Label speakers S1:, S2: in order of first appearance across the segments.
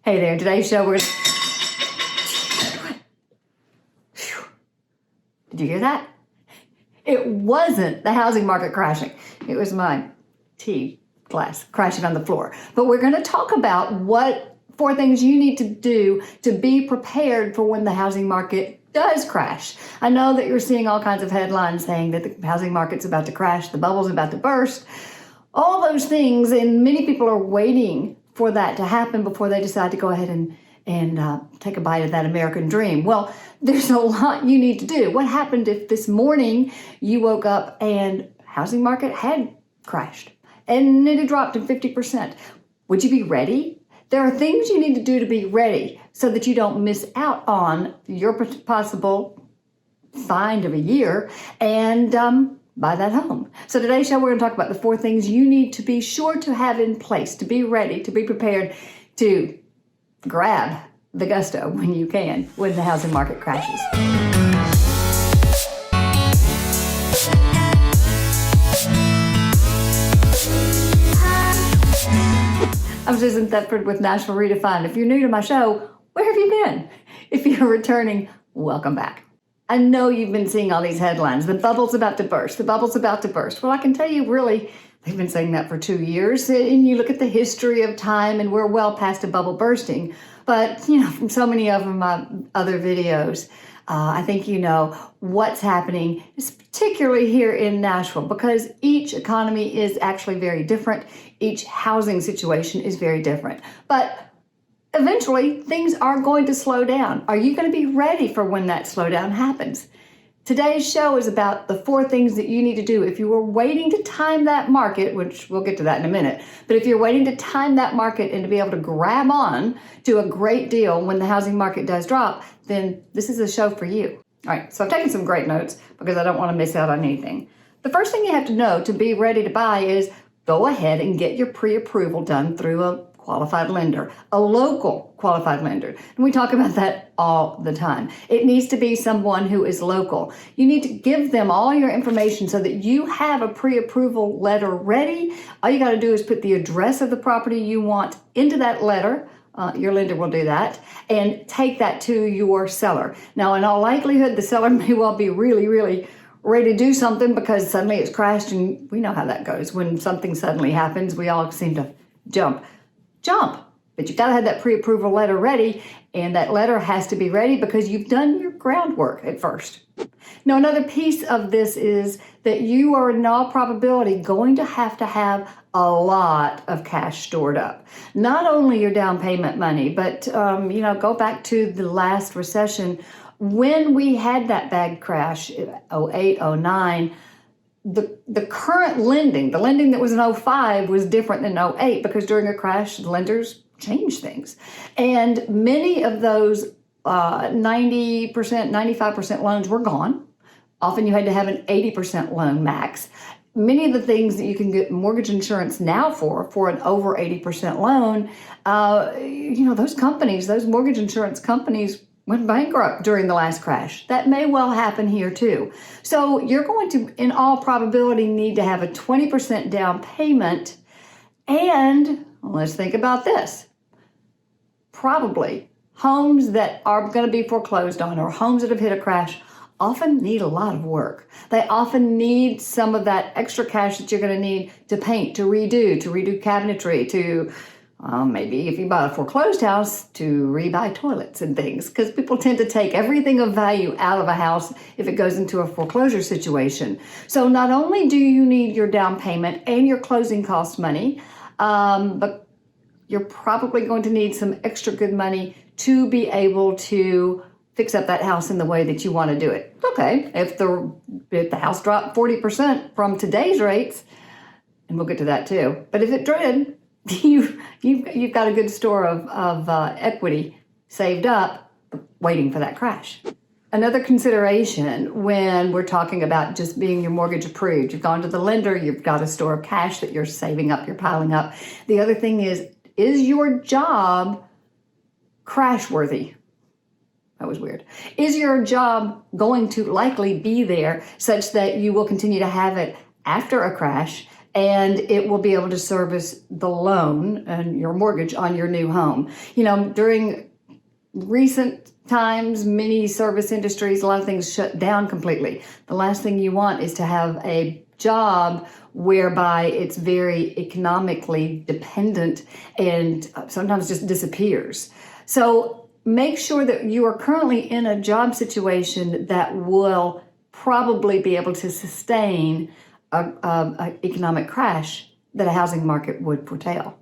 S1: Hey there, in today's show we're Did you hear that? It wasn't the housing market crashing. It was my tea glass crashing on the floor. But we're going to talk about what 4 things you need to do to be prepared for when the housing market does crash. I know that you're seeing all kinds of headlines saying that the housing market's about to crash, the bubble's about to burst, all those things, and many people are waiting for that to happen before they decide to go ahead and take a bite of that American dream. Well, there's a lot you need to do. What happened if this morning you woke up and housing market had crashed and it had dropped to 50%? Would you be ready? There are things you need to do to be ready so that you don't miss out on your possible find of a year and buy that home. So today's show, we're going to talk about the 4 things you need to be sure to have in place, to be ready, to be prepared to grab the gusto when you can, when the housing market crashes. I'm Susan Thetford with Nashville Redefined. If you're new to my show, where have you been? If you're returning, welcome back. I know you've been seeing all these headlines. The bubble's about to burst. The bubble's about to burst. Well, I can tell you, really, they've been saying that for 2 years. And you look at the history of time, and we're well past a bubble bursting. But, you know, from so many of my other videos, I think you know what's happening, particularly here in Nashville, because each economy is actually very different. Each housing situation is very different. But eventually, things are going to slow down. Are you going to be ready for when that slowdown happens? Today's show is about the 4 things that you need to do if you were waiting to time that market, which we'll get to that in a minute. But if you're waiting to time that market and to be able to grab on to a great deal when the housing market does drop, then this is a show for you. All right, so I've taken some great notes because I don't want to miss out on anything. The first thing you have to know to be ready to buy is go ahead and get your pre-approval done through a qualified lender, a local qualified lender. And we talk about that all the time. It needs to be someone who is local. You need to give them all your information so that you have a pre-approval letter ready. All you got to do is put the address of the property you want into that letter. Your lender will do that, and take that to your seller. Now, in all likelihood, the seller may well be really, really ready to do something because suddenly it's crashed, and we know how that goes. When something suddenly happens, we all seem to jump. But you've got to have that pre-approval letter ready, and that letter has to be ready because you've done your groundwork at first. Now, another piece of this is that you are in all probability going to have a lot of cash stored up. Not only your down payment money, but go back to the last recession when we had that bad crash, 08, 09. The current lending, the lending that was in 05 was different than 08 because during a crash, lenders changed things. And many of those 90%, 95% loans were gone. Often you had to have an 80% loan max. Many of the things that you can get mortgage insurance now for an over 80% loan, those companies, those mortgage insurance companies went bankrupt during the last crash. That may well happen here too. So you're going to, in all probability, need to have a 20% down payment. And let's think about this. Probably homes that are going to be foreclosed on or homes that have hit a crash often need a lot of work. They often need some of that extra cash that you're going to need to paint, to redo cabinetry, to maybe if you buy a foreclosed house, to rebuy toilets and things, because people tend to take everything of value out of a house if it goes into a foreclosure situation. So not only do you need your down payment and your closing cost money, but you're probably going to need some extra good money to be able to fix up that house in the way that you want to do it. Okay, if the house dropped 40% from today's rates, and we'll get to that too, but if it did, you've got a good store of equity saved up waiting for that crash. Another consideration when we're talking about just being your mortgage approved, you've gone to the lender, you've got a store of cash that you're saving up, you're piling up. The other thing is your job crash worthy? That was weird. Is your job going to likely be there such that you will continue to have it after a crash and it will be able to service the loan and your mortgage on your new home. During recent times, many service industries, a lot of things shut down completely. The last thing you want is to have a job whereby it's very economically dependent and sometimes just disappears. So make sure that you are currently in a job situation that will probably be able to sustain an economic crash that a housing market would foretell.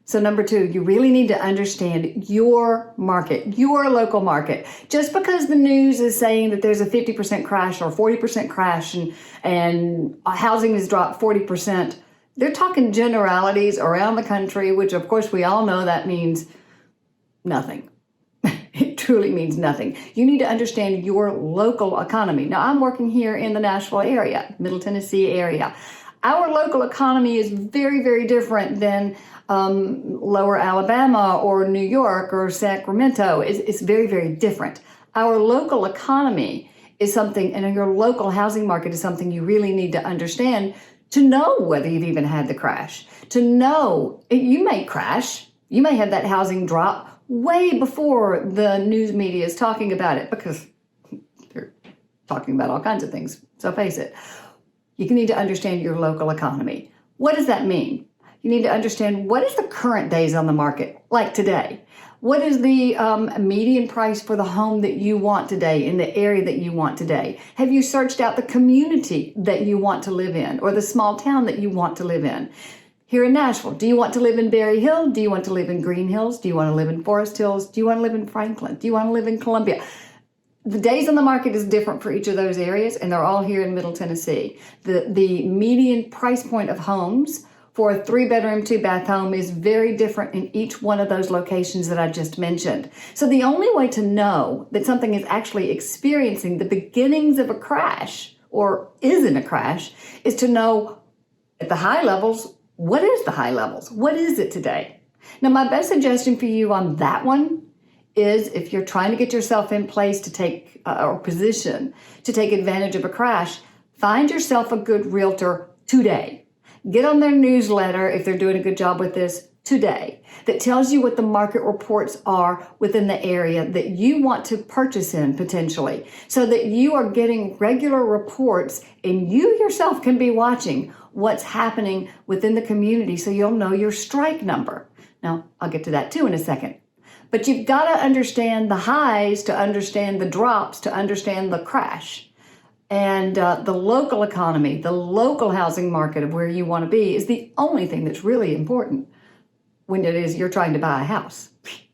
S1: So number 2, you really need to understand your market, your local market. Just because the news is saying that there's a 50% crash or 40% crash and housing has dropped 40%, they're talking generalities around the country, which of course we all know that means nothing. It truly means nothing. You need to understand your local economy. Now, I'm working here in the Nashville area, Middle Tennessee area. Our local economy is very, very different than Lower Alabama or New York or Sacramento. It's very, very different. Our local economy is something, and your local housing market is something you really need to understand to know whether you've even had the crash. To know you may crash, you may have that housing drop way before the news media is talking about it, because they're talking about all kinds of things. So face it, you need to understand your local economy. What does that mean? You need to understand, what is the current days on the market like today? What is the median price for the home that you want today in the area that you want today? Have you searched out the community that you want to live in or the small town that you want to live in? Here in Nashville, do you want to live in Berry Hill? Do you want to live in Green Hills? Do you want to live in Forest Hills? Do you want to live in Franklin? Do you want to live in Columbia? The days on the market is different for each of those areas, and they're all here in Middle Tennessee. The median price point of homes for a 3-bedroom, 2-bath home is very different in each one of those locations that I just mentioned. So the only way to know that something is actually experiencing the beginnings of a crash or is in a crash is to know at the high levels, what is the high levels? What is it today? Now, my best suggestion for you on that one is, if you're trying to get yourself in place to take or position to take advantage of a crash, find yourself a good realtor today. Get on their newsletter, if they're doing a good job with this, today, that tells you what the market reports are within the area that you want to purchase in potentially, so that you are getting regular reports and you yourself can be watching what's happening within the community so you'll know your strike number. Now, I'll get to that too in a second. But you've got to understand the highs to understand the drops, to understand the crash. And the local economy, the local housing market of where you want to be is the only thing that's really important when it is you're trying to buy a house.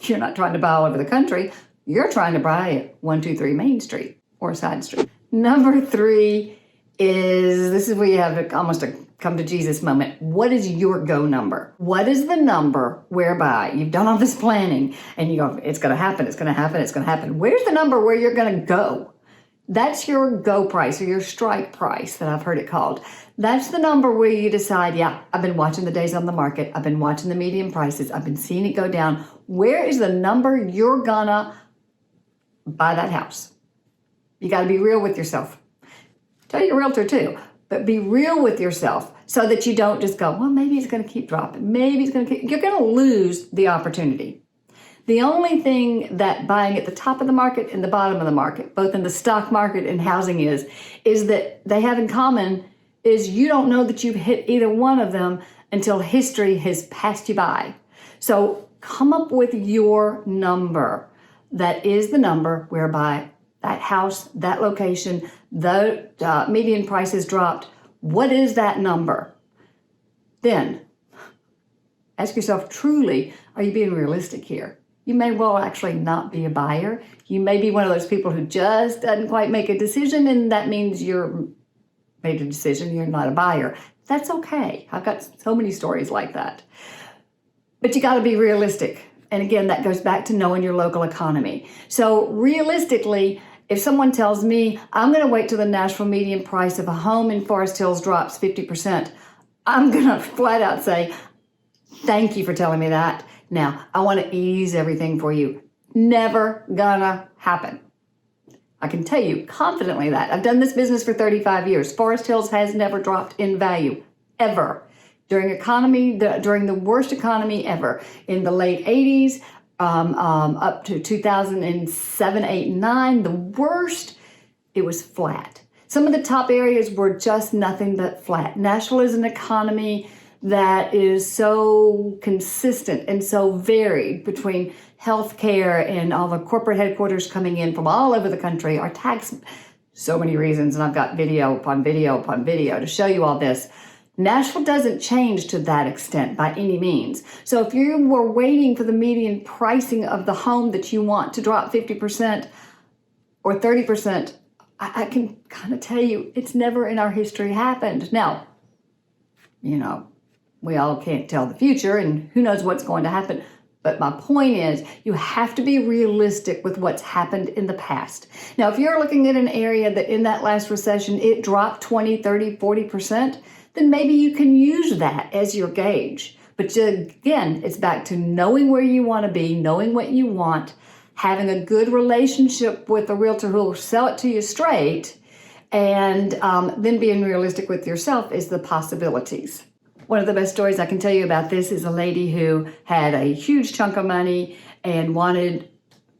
S1: You're not trying to buy all over the country. You're trying to buy at 123 Main Street or side street. Number 3 is, this is where you have almost a come to Jesus moment. What is your go number? What is the number whereby you've done all this planning and you go, it's going to happen, it's going to happen, it's going to happen. Where's the number where you're going to go? That's your go price or your strike price that I've heard it called. That's the number where you decide, yeah, I've been watching the days on the market. I've been watching the median prices. I've been seeing it go down. Where is the number you're gonna buy that house? You got to be real with yourself. Tell your realtor too, but be real with yourself so that you don't just go, well, maybe it's going to keep dropping. Maybe it's going to keep, you're going to lose the opportunity. The only thing that buying at the top of the market and the bottom of the market, both in the stock market and housing is that they have in common is you don't know that you've hit either one of them until history has passed you by. So come up with your number. That is the number whereby that house, that location, the median price has dropped. What is that number? Then ask yourself, truly, are you being realistic here? You may well actually not be a buyer. You may be one of those people who just doesn't quite make a decision, and that means you're made a decision, you're not a buyer. That's okay. I've got so many stories like that. But you got to be realistic. And again, that goes back to knowing your local economy. So realistically, if someone tells me, I'm going to wait till the Nashville median price of a home in Forest Hills drops 50%, I'm going to flat out say, thank you for telling me that. Now, I want to ease everything for you. Never gonna happen. I can tell you confidently that. I've done this business for 35 years. Forest Hills has never dropped in value, ever. during the worst economy ever in the late 80s, up to 2007, 8, and 9, the worst, it was flat. Some of the top areas were just nothing but flat. Nashville is an economy that is so consistent and so varied between healthcare and all the corporate headquarters coming in from all over the country, our tax, so many reasons, and I've got video upon video upon video to show you all this. Nashville doesn't change to that extent by any means. So if you were waiting for the median pricing of the home that you want to drop 50% or 30%, I can kind of tell you it's never in our history happened. Now, we all can't tell the future and who knows what's going to happen. But my point is, you have to be realistic with what's happened in the past. Now, if you're looking at an area that in that last recession, it dropped 20, 30, 40%, then maybe you can use that as your gauge. But again, it's back to knowing where you want to be, knowing what you want, having a good relationship with a realtor who will sell it to you straight, and then being realistic with yourself is the possibilities. One of the best stories I can tell you about this is a lady who had a huge chunk of money and wanted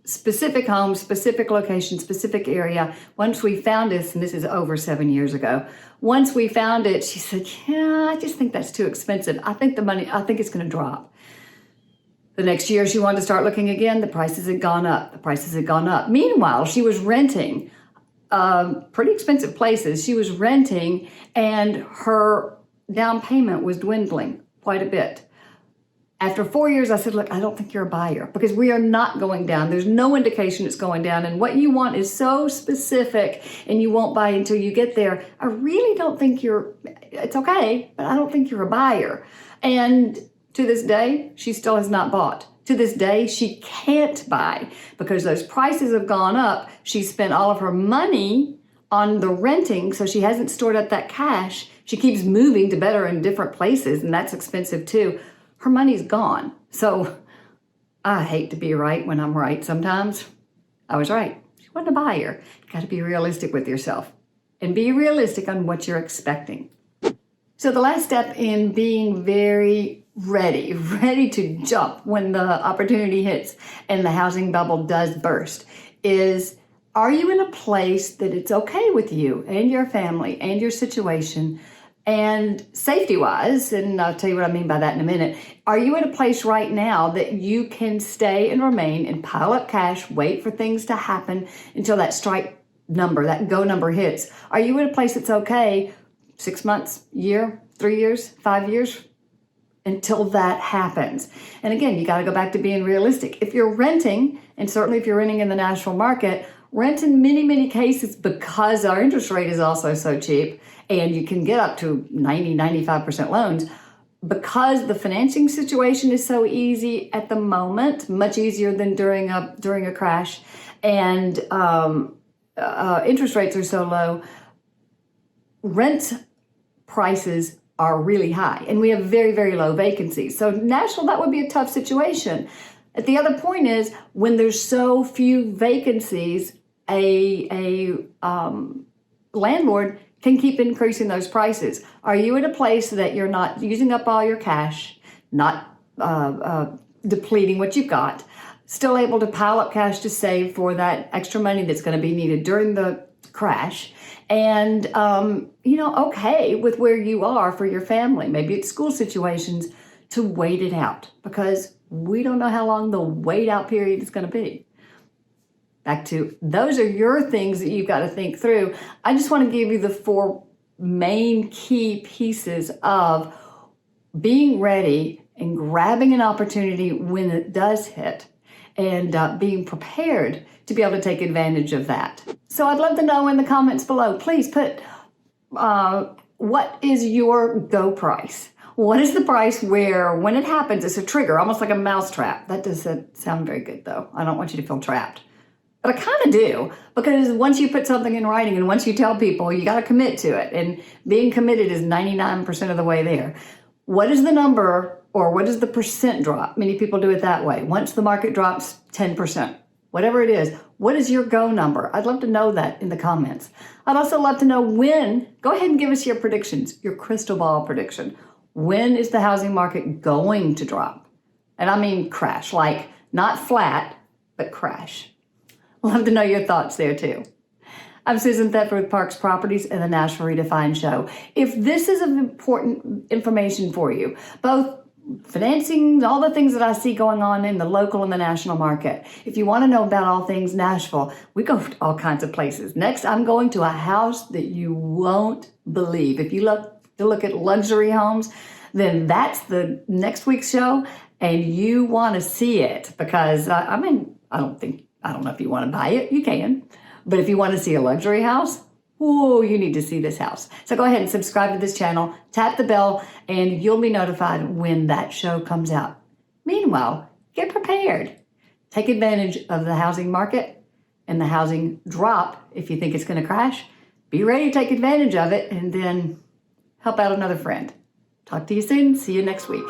S1: specific home, specific location, specific area. Once we found this, and this is over 7 years ago, once we found it, she said, yeah, I just think that's too expensive. I think it's going to drop. The next year she wanted to start looking again. The prices had gone up. Meanwhile, she was renting pretty expensive places. She was renting and her down payment was dwindling quite a bit. After 4 years, I said, look, I don't think you're a buyer because we are not going down. There's no indication it's going down. And what you want is so specific and you won't buy until you get there. I really don't think it's okay, but I don't think you're a buyer. And to this day, she still has not bought. To this day, she can't buy because those prices have gone up. She spent all of her money on the renting, so she hasn't stored up that cash. She keeps moving to better and different places, and that's expensive too. Her money's gone. So I hate to be right when I'm right sometimes. I was right. She wasn't a buyer. You got to be realistic with yourself and be realistic on what you're expecting. So the last step in being very ready to jump when the opportunity hits and the housing bubble does burst is, are you in a place that it's okay with you and your family and your situation and safety-wise, and I'll tell you what I mean by that in a minute, are you at a place right now that you can stay and remain and pile up cash, wait for things to happen until that strike number, that go number hits? Are you at a place that's okay 6 months, year, 3 years, 5 years, until that happens? And again, you got to go back to being realistic. If you're renting, and certainly if you're renting in the Nashville market, rent in many cases, because our interest rate is also so cheap and you can get up to 95% loans, because the financing situation is so easy at the moment, much easier than during a crash, and interest rates are so low, rent prices are really high, and we have very low vacancies. So Nashville, that would be a tough situation. The other point is, when there's so few vacancies, a landlord can keep increasing those prices. Are you at a place that you're not using up all your cash, not depleting what you've got, still able to pile up cash to save for that extra money that's going to be needed during the crash, and okay with where you are for your family? Maybe it's school situations, to wait it out, because we don't know how long the wait out period is going to be. Back to, those are your things that you've got to think through. I just want to give you the 4 main key pieces of being ready and grabbing an opportunity when it does hit, and being prepared to be able to take advantage of that. So I'd love to know in the comments below, please put what is your go price? What is the price where, when it happens, it's a trigger, almost like a mousetrap? That doesn't sound very good, though. I don't want you to feel trapped. But I kind of do, because once you put something in writing and once you tell people, you got to commit to it. And being committed is 99% of the way there. What is the number, or what is the percent drop? Many people do it that way. Once the market drops 10%, whatever it is, what is your go number? I'd love to know that in the comments. I'd also love to know when. Go ahead and give us your predictions, your crystal ball prediction. When is the housing market going to drop? And I mean crash, like not flat, but crash. Love to know your thoughts there too. I'm Susan Thetford with Parks Properties and the Nashville Redefined Show. If this is important information for you, both financing, all the things that I see going on in the local and the national market, if you want to know about all things Nashville, we go to all kinds of places. Next, I'm going to a house that you won't believe. If you look at luxury homes, then that's the next week's show, and you want to see it because, I don't know if you want to buy it, you can. But if you want to see a luxury house, oh, you need to see this house. So go ahead and subscribe to this channel, tap the bell, and you'll be notified when that show comes out. Meanwhile, get prepared. Take advantage of the housing market and the housing drop if you think it's going to crash. Be ready to take advantage of it and then help out another friend. Talk to you soon. See you next week.